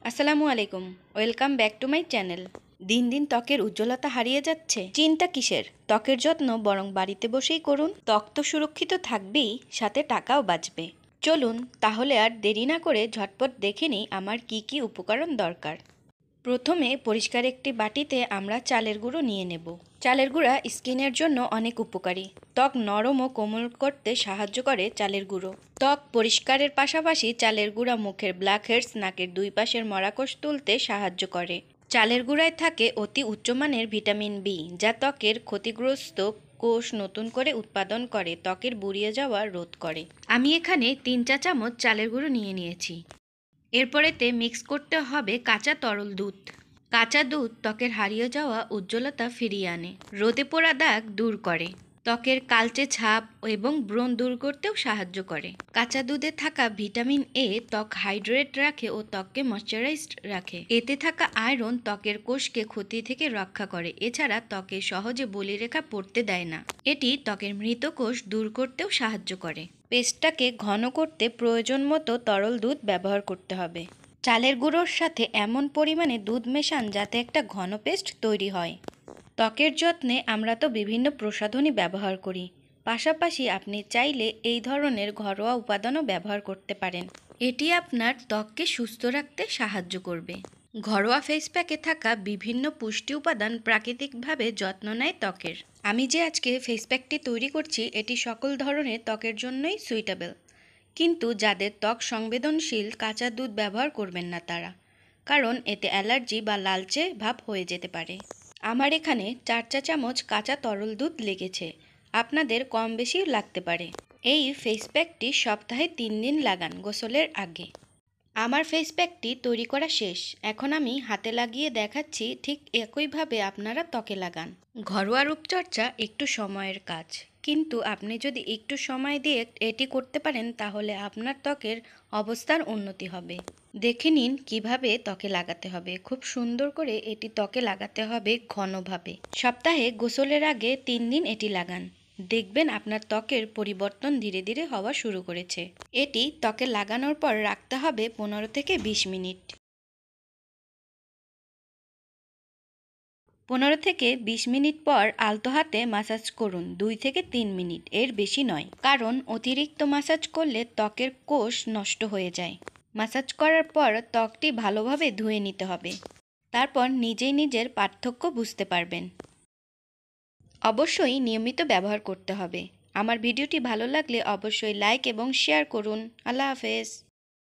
আসসালামু আলাইকুম। Welcome back to my channel. দিন দিন ত্বকের উজ্জ্বলতা হারিয়ে যাচ্ছে, চিন্তা কিসের? ত্বকের যত্ন বরং বাড়িতে বসেই করুন। ত্বক তো সুরক্ষিত থাকবেই, সাথে টাকাও বাঁচবে। চলুন তাহলে আর দেরি না করে ঝটপট দেখে নিই আমার কি কি উপকরণ দরকার। প্রথমে পরিষ্কার একটি বাটিতে আমরা চালের গুঁড়ো নিয়ে নেব। চালের গুঁড়া স্কিনের জন্য অনেক উপকারী। ত্বক নরম ও কোমল করতে সাহায্য করে চালের গুঁড়ো। ত্বক পরিষ্কারের পাশাপাশি চালের গুঁড়া মুখের ব্ল্যাক হেডস, নাকের দুই পাশের মরাকোষ তুলতে সাহায্য করে। চালের গুঁড়ায় থাকে অতি উচ্চমানের ভিটামিন বি, যা ত্বকের ক্ষতিগ্রস্ত কোষ নতুন করে উৎপাদন করে, ত্বকের বুড়িয়ে যাওয়া রোধ করে। আমি এখানে 3 চা চামচ চালের গুঁড়ো নিয়ে নিয়েছি। এরপরেতে মিক্স করতে হবে কাঁচা তরল দুধ। কাঁচা দুধ ত্বকের হারিয়ে যাওয়া উজ্জ্বলতা ফিরিয়ে আনে, রোদে পোড়া দাগ দূর করে, ত্বকের কালচে ছাপ এবং ব্রণ দূর করতেও সাহায্য করে। কাঁচা দুধে থাকা ভিটামিন এ ত্বক হাইড্রেট রাখে ও ত্বককে ময়শ্চারাইজড রাখে। এতে থাকা আয়রন ত্বকের কোষকে ক্ষতি থেকে রক্ষা করে। এছাড়া ত্বকে সহজে বলিরেখা পড়তে দেয় না। এটি ত্বকের মৃত কোষ দূর করতেও সাহায্য করে। পেস্টটাকে ঘন করতে প্রয়োজন মতো তরল দুধ ব্যবহার করতে হবে। চালের গুঁড়োর সাথে এমন পরিমাণে দুধ মেশান যাতে একটা ঘন পেস্ট তৈরি হয়। ত্বকের যত্নে আমরা তো বিভিন্ন প্রসাধনী ব্যবহার করি, পাশাপাশি আপনি চাইলে এই ধরনের ঘরোয়া উপাদানও ব্যবহার করতে পারেন। এটি আপনার ত্বককে সুস্থ রাখতে সাহায্য করবে। ঘরোয়া ফেস প্যাকে থাকা বিভিন্ন পুষ্টি উপাদান প্রাকৃতিকভাবে যত্ন নেয় ত্বকের। আমি যে আজকে ফেস প্যাকটি তৈরি করছি, এটি সকল ধরনের ত্বকের জন্যই সুইটেবল। কিন্তু যাদের ত্বক সংবেদনশীল, কাঁচা দুধ ব্যবহার করবেন না তারা, কারণ এতে অ্যালার্জি বা লালচে ভাব হয়ে যেতে পারে। আমার এখানে 4 চা চামচ কাঁচা তরল দুধ লেগেছে, আপনাদের কম বেশিও লাগতে পারে। এই ফেস প্যাকটি সপ্তাহে 3 দিন লাগান গোসলের আগে। আমার ফেস প্যাকটি তৈরি করা শেষ, এখন আমি হাতে লাগিয়ে দেখাচ্ছি, ঠিক একইভাবে আপনারা ত্বকে লাগান। ঘরোয়া রূপচর্চা একটু সময়ের কাজ, কিন্তু আপনি যদি একটু সময় দিয়ে এটি করতে পারেন তাহলে আপনার ত্বকের অবস্থার উন্নতি হবে। দেখে নিন কিভাবে ত্বকে লাগাতে হবে। খুব সুন্দর করে এটি ত্বকে লাগাতে হবে ঘনভাবে। সপ্তাহে গোসলের আগে 3 দিন এটি লাগান, দেখবেন আপনার ত্বকের পরিবর্তন ধীরে ধীরে হওয়া শুরু করেছে। এটি ত্বকে লাগানোর পর রাখতে হবে 15 থেকে 20 মিনিট। 15 থেকে 20 মিনিট পর আলতো হাতে মাসাজ করুন 2 থেকে 3 মিনিট, এর বেশি নয়, কারণ অতিরিক্ত মাসাজ করলে ত্বকের কোষ নষ্ট হয়ে যায়। মাসাজ করার পর ত্বকটি ভালোভাবে ধুয়ে নিতে হবে, তারপর নিজেই নিজের পার্থক্য বুঝতে পারবেন। অবশ্যই নিয়মিত ব্যবহার করতে হবে। আমার ভিডিওটি ভালো লাগলে অবশ্যই লাইক এবং শেয়ার করুন। আল্লাহ হাফেজ।